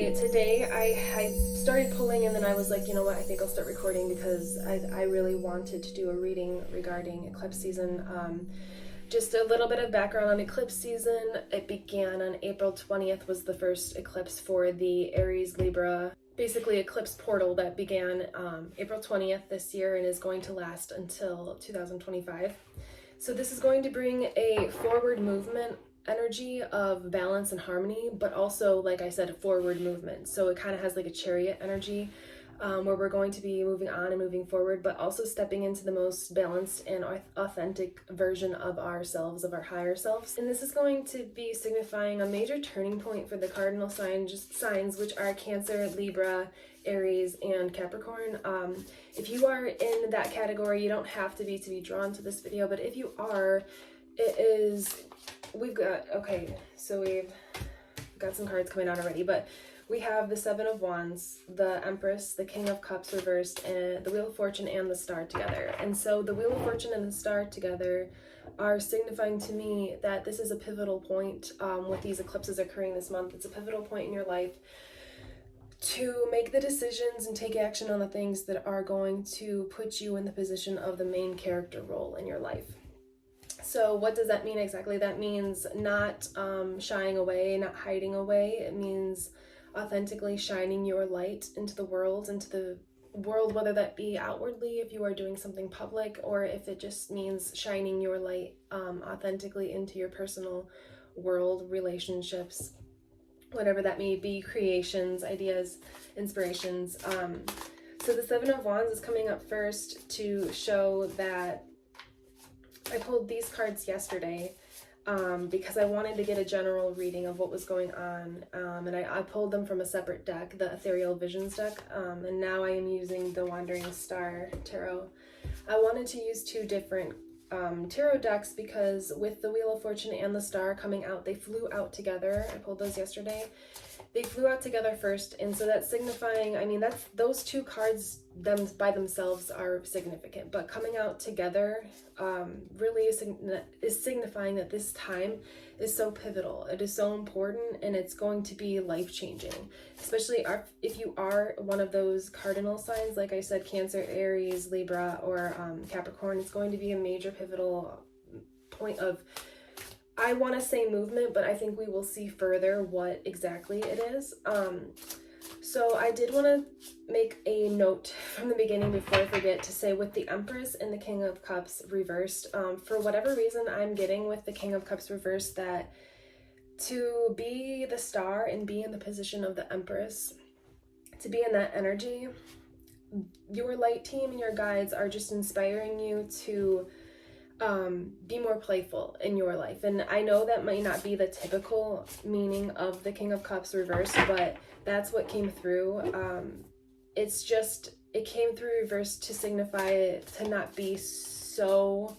Today I started pulling, and then I was like, you know what, I think I'll start recording because I really wanted to do a reading regarding eclipse season. Just a little bit of background on eclipse season. It began on April 20th was the first eclipse for the Aries Libra, basically eclipse portal that began April 20th this year and is going to last until 2025. So this is going to bring a forward movement energy of balance and harmony, but also, like I said, a forward movement. So it kind of has like a chariot energy where we're going to be moving on and moving forward, but also stepping into the most balanced and authentic version of ourselves, of our higher selves. And this is going to be signifying a major turning point for the cardinal signs, which are Cancer, Libra, Aries, and Capricorn. If you are in that category, you don't have to be drawn to this video, but if you are, we've got some cards coming out already, but we have the Seven of Wands, the Empress, the King of Cups reversed, and the Wheel of Fortune and the Star together. And so the Wheel of Fortune and the Star together are signifying to me that this is a pivotal point with these eclipses occurring this month. It's a pivotal point in your life to make the decisions and take action on the things that are going to put you in the position of the main character role in your life. So what does that mean exactly? That means not shying away, not hiding away. It means authentically shining your light into the world, whether that be outwardly if you are doing something public, or if it just means shining your light authentically into your personal world, relationships, whatever that may be, creations, ideas, inspirations. So the Seven of Wands is coming up first to show that I pulled these cards yesterday because I wanted to get a general reading of what was going on, and I pulled them from a separate deck, the Ethereal Visions deck, and now I am using the Wandering Star Tarot. I wanted to use two different tarot decks because with the Wheel of Fortune and the Star coming out, they flew out together. I pulled those yesterday. They flew out together first, and so that's signifying, those two cards by themselves are significant, but coming out together really is signifying that this time is so pivotal. It is so important, and it's going to be life-changing, especially if you are one of those cardinal signs, like I said, Cancer, Aries, Libra, or Capricorn. It's going to be a major pivotal point of, I want to say movement, but I think we will see further what exactly it is. So I did want to make a note from the beginning before I forget to say, with the Empress and the King of Cups reversed, for whatever reason I'm getting with the King of Cups reversed that to be the Star and be in the position of the Empress, to be in that energy, your light team and your guides are just inspiring you to be more playful in your life. And I know that might not be the typical meaning of the King of Cups reversed, but that's what came through. It came through reversed to signify to not be so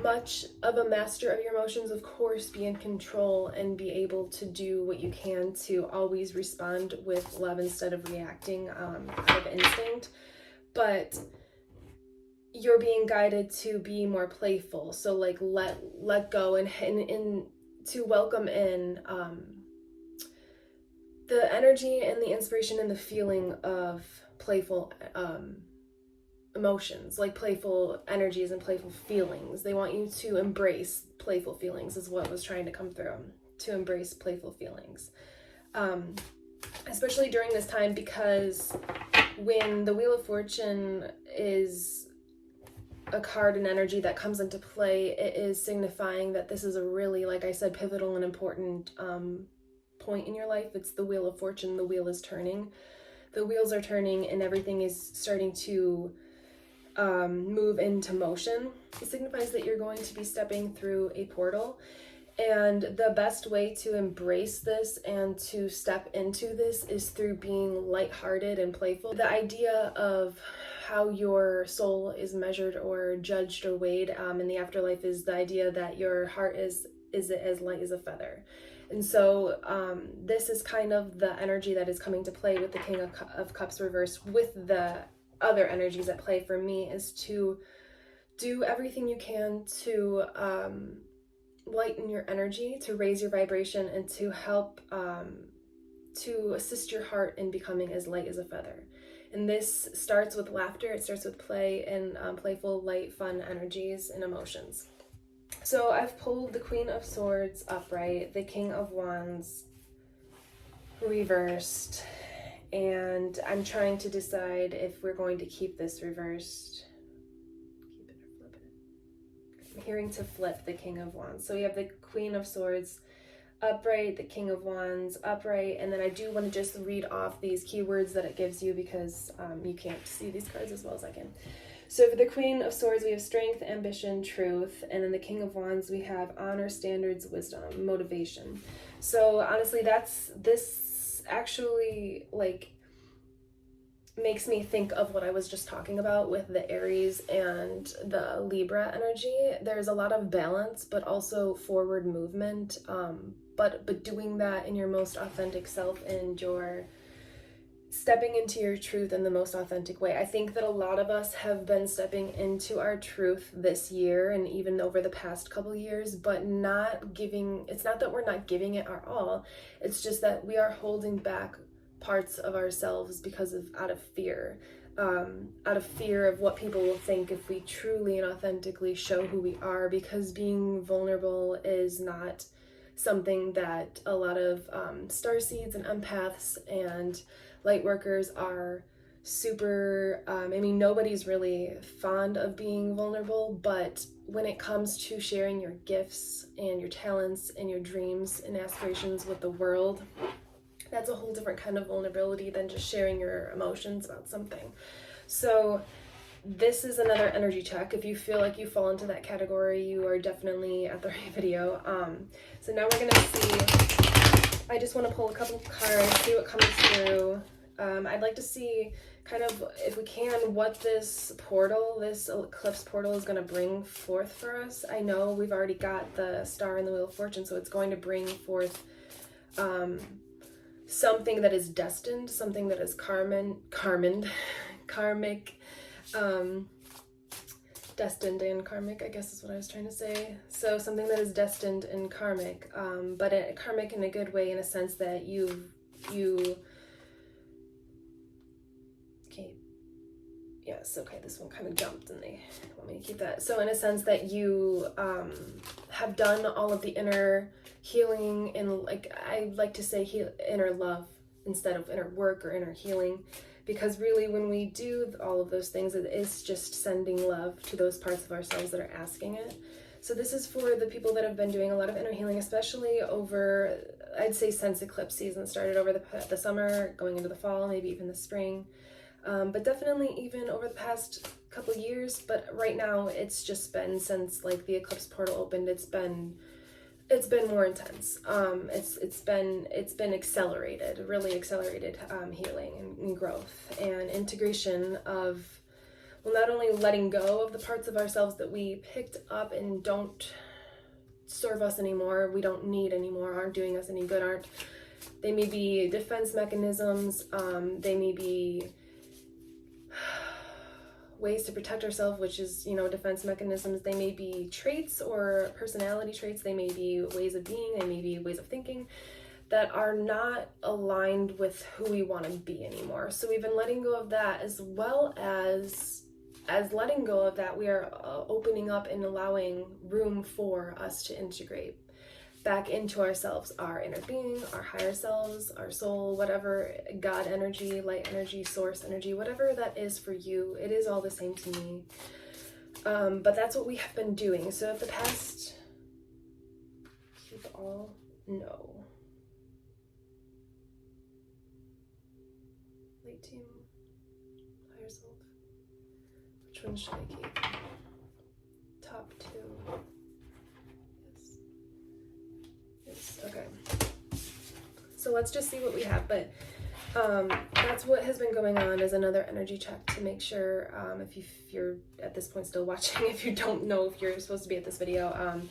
much of a master of your emotions. Of course, be in control and be able to do what you can to always respond with love instead of reacting out of instinct. But you're being guided to be more playful, so like let go and to welcome in the energy and the inspiration and the feeling of playful emotions, like playful energies and playful feelings. They want you to embrace playful feelings is what was trying to come through, to embrace playful feelings, especially during this time, because when the Wheel of Fortune is a card and energy that comes into play, it is signifying that this is a really, like I said, pivotal and important point in your life. It's the Wheel of Fortune. The wheel is turning. The wheels are turning and everything is starting to move into motion. It signifies that you're going to be stepping through a portal, and the best way to embrace this and to step into this is through being lighthearted and playful. The idea of how your soul is measured or judged or weighed in the afterlife is the idea that your heart is as light as a feather. And so this is kind of the energy that is coming to play with the King of Cups reversed, with the other energies at play for me, is to do everything you can to lighten your energy, to raise your vibration, and to help to assist your heart in becoming as light as a feather. And this starts with laughter, it starts with play and playful, light, fun energies and emotions. So I've pulled the Queen of Swords upright, the King of Wands reversed, and I'm trying to decide if we're going to keep this reversed. Keep it or flip it. I'm hearing to flip the King of Wands. So we have the Queen of Swords upright, the King of Wands upright, and then I do want to just read off these keywords that it gives you because you can't see these cards as well as I can. So for the Queen of Swords, we have strength, ambition, truth, and then the King of Wands, we have honor, standards, wisdom, motivation. So honestly, this actually like makes me think of what I was just talking about with the Aries and the Libra energy. There's a lot of balance, but also forward movement, but doing that in your most authentic self and your stepping into your truth in the most authentic way. I think that a lot of us have been stepping into our truth this year and even over the past couple years, but it's not that we're not giving it our all, it's just that we are holding back parts of ourselves out of fear of what people will think if we truly and authentically show who we are, because being vulnerable is not something that a lot of starseeds and empaths and Lightworkers are super, nobody's really fond of being vulnerable, but when it comes to sharing your gifts and your talents and your dreams and aspirations with the world, that's a whole different kind of vulnerability than just sharing your emotions about something. So this is another energy check. If you feel like you fall into that category, you are definitely at the right video. So now we're gonna see, I just want to pull a couple cards, see what comes through. I'd like to see kind of, if we can, what this eclipse portal is going to bring forth for us. I know we've already got the star and the Wheel of Fortune, so it's going to bring forth something that is destined, something that is karmic, destined and karmic, I guess is what I was trying to say. So something that is destined and karmic, but karmic in a good way, in a sense that yes, okay, this one kind of jumped and they want me to keep that. So in a sense that you have done all of the inner healing, and I like to say inner love instead of inner work or inner healing, because really when we do all of those things, it is just sending love to those parts of ourselves that are asking it. So this is for the people that have been doing a lot of inner healing, especially over, I'd say since eclipse season started, over the summer, going into the fall, maybe even the spring. But definitely even over the past couple years, but right now it's just been since like the eclipse portal opened, it's been more intense. It's been accelerated, really accelerated healing and growth and integration of, well, not only letting go of the parts of ourselves that we picked up and don't serve us anymore, we don't need anymore, aren't doing us any good, they may be defense mechanisms, they may be ways to protect ourselves, which is, defense mechanisms. They may be traits or personality traits, they may be ways of being, they may be ways of thinking that are not aligned with who we want to be anymore. So we've been letting go of that, as well as letting go of that, we are opening up and allowing room for us to integrate back into ourselves, our inner being, our higher selves, our soul, whatever, God energy, light energy, source energy, whatever that is for you. It is all the same to me. But that's what we have been doing. So if the past, no. Light team, higher self. Which one should I keep? Top two. Okay, so let's just see what we have, but that's what has been going on, is another energy check to make sure, if you're at this point still watching, if you don't know if you're supposed to be at this video,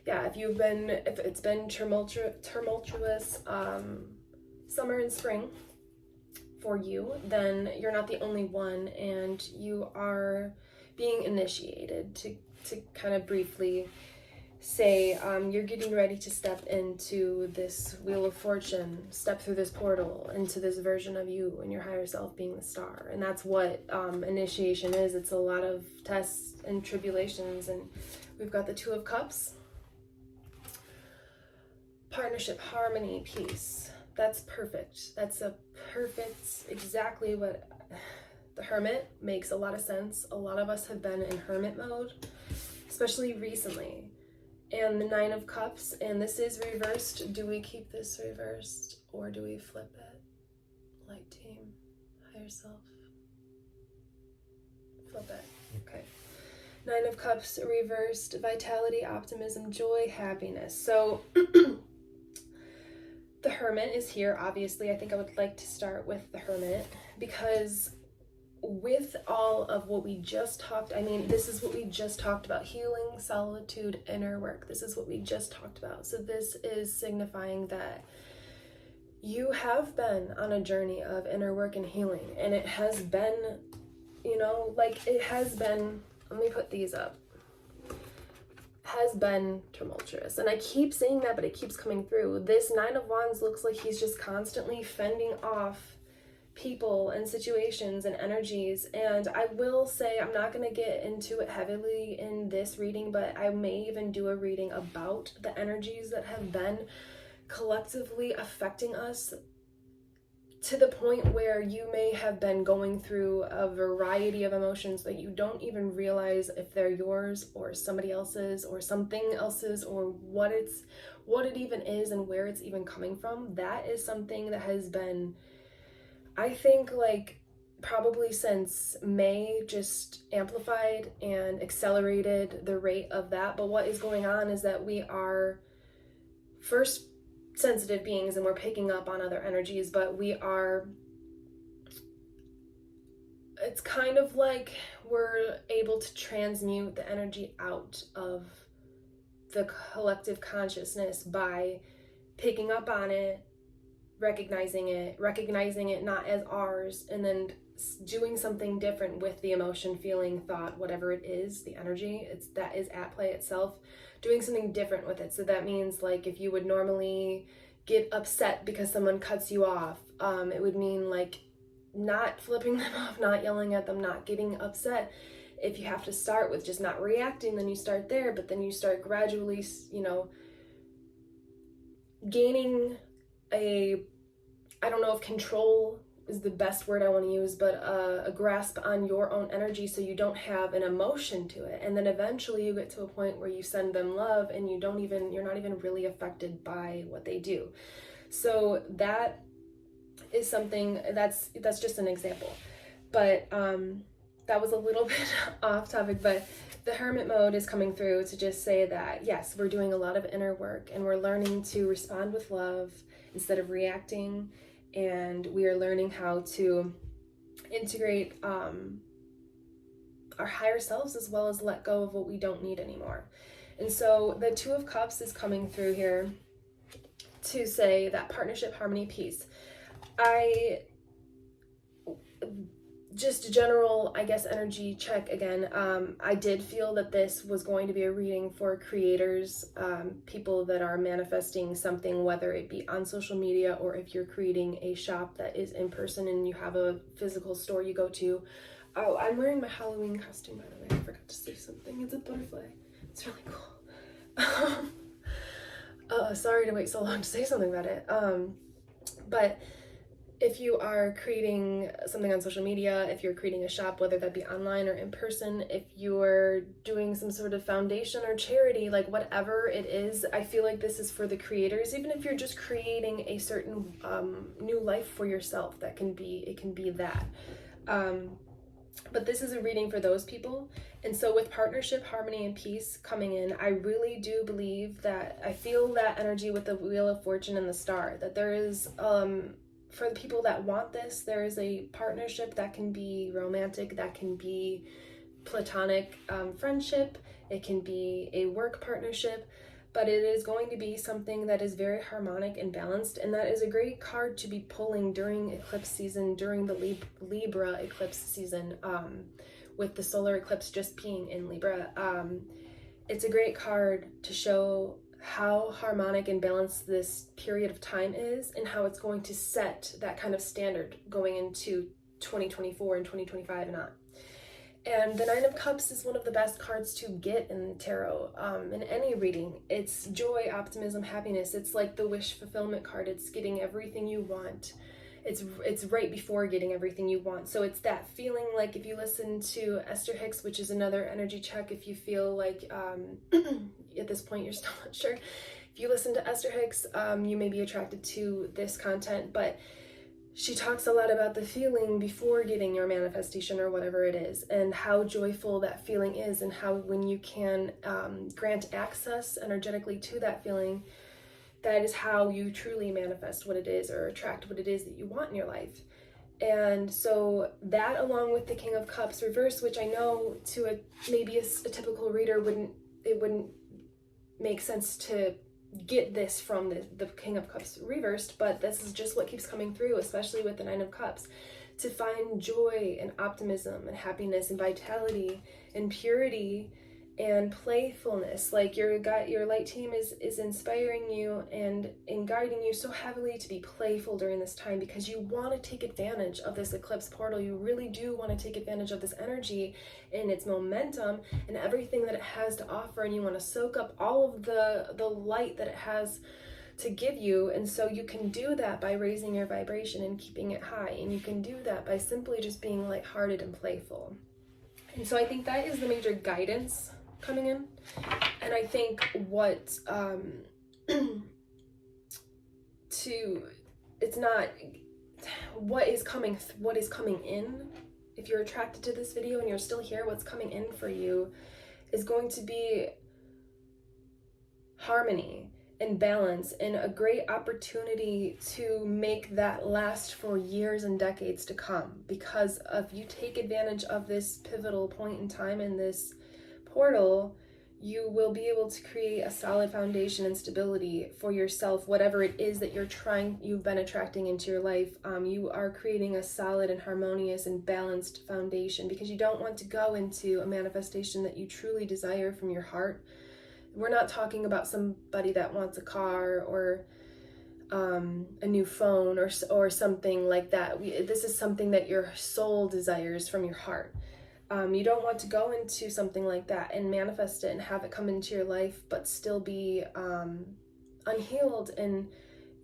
if it's been tumultuous summer and spring for you, then you're not the only one, and you are being initiated to kind of briefly say you're getting ready to step into this Wheel of Fortune, step through this portal into this version of you and your higher self being the star. And that's what initiation is. It's a lot of tests and tribulations. And we've got the Two of Cups. Partnership, harmony, peace. That's perfect. That's a perfect, exactly what the Hermit makes a lot of sense. A lot of us have been in hermit mode, especially recently. And the Nine of Cups, and this is reversed. Do we keep this reversed or do we flip it? Light team, higher self. Flip it. Okay. Nine of Cups reversed. Vitality, optimism, joy, happiness. So the Hermit is here, obviously. I think I would like to start with the Hermit because with all of what we just talked, this is what we just talked about: healing, solitude, inner work. This is what we just talked about. So this is signifying that you have been on a journey of inner work and healing, and it has been, it has been, let me put these up, has been tumultuous. And I keep saying that, but it keeps coming through. This Nine of Wands looks like he's just constantly fending off people and situations and energies. And I will say, I'm not going to get into it heavily in this reading, but I may even do a reading about the energies that have been collectively affecting us, to the point where you may have been going through a variety of emotions that you don't even realize if they're yours or somebody else's or something else's, or what it even is and where it's even coming from. That is something that has been, I think, probably since May, just amplified and accelerated the rate of that. But what is going on is that we are first sensitive beings and we're picking up on other energies, but it's kind of like we're able to transmute the energy out of the collective consciousness by picking up on it, recognizing it not as ours, and then doing something different with the emotion, feeling, thought, whatever it is, the energy that is at play itself, doing something different with it. So that means, if you would normally get upset because someone cuts you off, it would mean not flipping them off, not yelling at them, not getting upset. If you have to start with just not reacting, then you start there, but then you start gradually, gaining I don't know if control is the best word I want to use, but a grasp on your own energy, so you don't have an emotion to it. And then eventually you get to a point where you send them love and you're not even really affected by what they do. So that is something that's just an example. But that was a little bit off topic, but the Hermit mode is coming through to just say that, yes, we're doing a lot of inner work and we're learning to respond with love instead of reacting. And we are learning how to integrate our higher selves, as well as let go of what we don't need anymore. And so the Two of Cups is coming through here to say that partnership, harmony, peace. Just general, energy check again. I did feel that this was going to be a reading for creators, people that are manifesting something, whether it be on social media or if you're creating a shop that is in person and you have a physical store you go to. Oh, I'm wearing my Halloween costume, by the way. I forgot to say something. It's a butterfly. It's really cool. Sorry to wait so long to say something about it. But if you are creating something on social media, if you're creating a shop, whether that be online or in person, if you're doing some sort of foundation or charity, whatever it is, I feel like this is for the creators. Even if you're just creating a certain new life for yourself, it can be that. But this is a reading for those people. And so with partnership, harmony, and peace coming in, I really do believe that I feel that energy with the Wheel of Fortune and the Star, that there is for the people that want this, there is a partnership that can be romantic, that can be platonic friendship, it can be a work partnership, but it is going to be something that is very harmonic and balanced. And that is a great card to be pulling during eclipse season, during the Libra eclipse season, with the solar eclipse just being in Libra. it's a great card to show how harmonic and balanced this period of time is, and how it's going to set that kind of standard going into 2024 and 2025 and on. And the Nine of Cups is one of the best cards to get in tarot, in any reading. It's joy, optimism, happiness. It's like the wish fulfillment card. It's getting everything you want. It's right before getting everything you want. So it's that feeling like, if you listen to Esther Hicks, which is another energy check, if you feel like at this point you're still not sure, if you listen to Esther Hicks, you may be attracted to this content, but she talks a lot about the feeling before getting your manifestation or whatever it is, and how joyful that feeling is, and how when you can grant access energetically to that feeling, that is how you truly manifest what it is or attract what it is that you want in your life. And so that, along with the King of Cups reverse, which I know to maybe a typical reader wouldn't make sense to get this from the King of Cups reversed, but this is just what keeps coming through, especially with the Nine of Cups, to find joy and optimism and happiness and vitality and purity and playfulness. Like your light team is inspiring you and guiding you so heavily to be playful during this time, because you want to take advantage of this eclipse portal. You really do want to take advantage of this energy and its momentum and everything that it has to offer, and you want to soak up all of the light that it has to give you. And so you can do that by raising your vibration and keeping it high, and you can do that by simply just being lighthearted and playful. And so I think that is the major guidance coming in. And I think what it's not what is coming in. If you're attracted to this video and you're still here, what's coming in for you is going to be harmony and balance, and a great opportunity to make that last for years and decades to come. Because if you take advantage of this pivotal point in time in this portal, you will be able to create a solid foundation and stability for yourself, whatever it is that you've been attracting into your life. You are creating a solid and harmonious and balanced foundation, because you don't want to go into a manifestation that you truly desire from your heart. We're not talking about somebody that wants a car or a new phone or something like that. This is something that your soul desires from your heart. You don't want to go into something like that and manifest it and have it come into your life, but still be unhealed and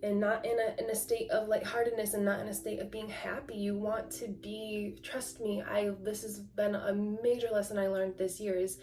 not in a state of lightheartedness and not in a state of being happy. You want to be, trust me, this has been a major lesson I learned this year, is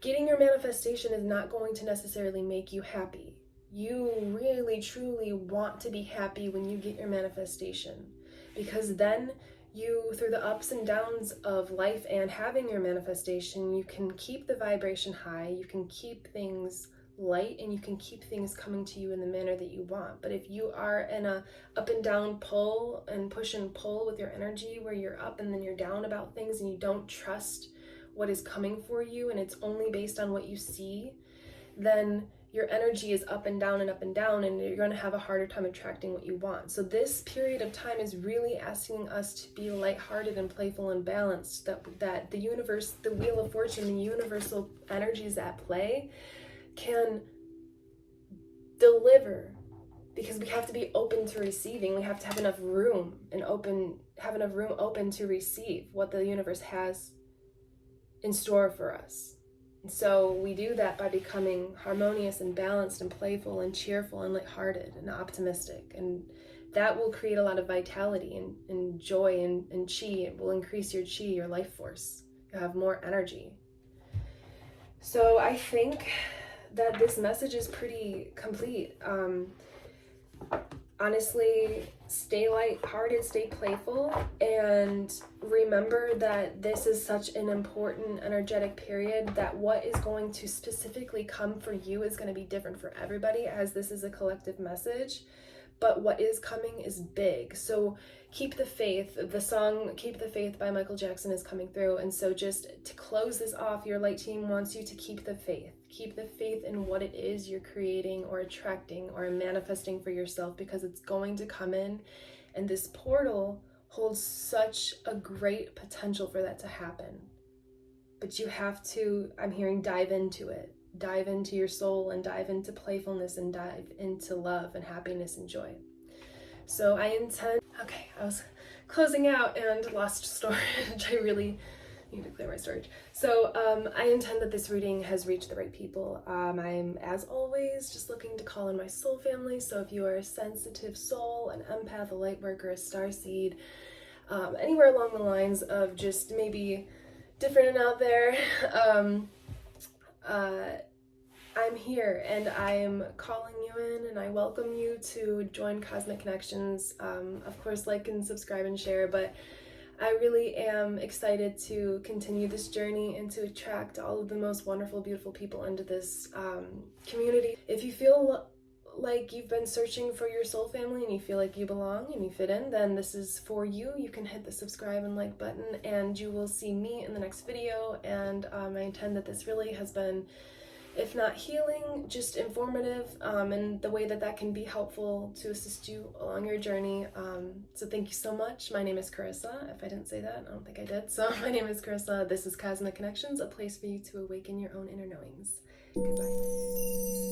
getting your manifestation is not going to necessarily make you happy. You really, truly want to be happy when you get your manifestation, because then you, through the ups and downs of life and having your manifestation, you can keep the vibration high, you can keep things light, and you can keep things coming to you in the manner that you want. But if you are in a up and down pull and push and pull with your energy, where you're up and then you're down about things, and you don't trust what is coming for you, and it's only based on what you see, then your energy is up and down, and you're going to have a harder time attracting what you want. So this period of time is really asking us to be lighthearted and playful and balanced, that the universe, the Wheel of Fortune, the universal energies at play can deliver, because we have to be open to receiving. We have to have enough room open to receive what the universe has in store for us. And so we do that by becoming harmonious and balanced and playful and cheerful and lighthearted and optimistic. And that will create a lot of vitality and joy and chi. It will increase your chi, your life force. You'll have more energy. So I think that this message is pretty complete. Honestly, stay lighthearted, stay playful, and remember that this is such an important energetic period, that what is going to specifically come for you is going to be different for everybody, as this is a collective message. But what is coming is big. So keep the faith. The song Keep the Faith by Michael Jackson is coming through. And so just to close this off, your light team wants you to keep the faith. Keep the faith in what it is you're creating or attracting or manifesting for yourself, because it's going to come in. And this portal holds such a great potential for that to happen. but you have to, I'm hearing, dive into it. Dive into your soul and dive into playfulness and dive into love and happiness and joy. So I intend, okay, I was closing out and lost storage. I really need to clear my storage. So I intend that this reading has reached the right people. I'm, as always, just looking to call in my soul family. So if you are a sensitive soul, an empath, a lightworker, a starseed, anywhere along the lines of just maybe different and out there, I'm here and I'm calling you in, and I welcome you to join Cosmic Connections. Of course, like and subscribe and share, but I really am excited to continue this journey and to attract all of the most wonderful, beautiful people into this community. If you feel like you've been searching for your soul family and you feel like you belong and you fit in, then this is for you. You can hit the subscribe and like button and you will see me in the next video. And I intend that this really has been, if not healing, just informative, and the way that that can be helpful to assist you along your journey. So thank you so much. My name is Carissa. If I didn't say that, I don't think I did. So my name is Carissa. This is Cosmic Connections, a place for you to awaken your own inner knowings. Goodbye.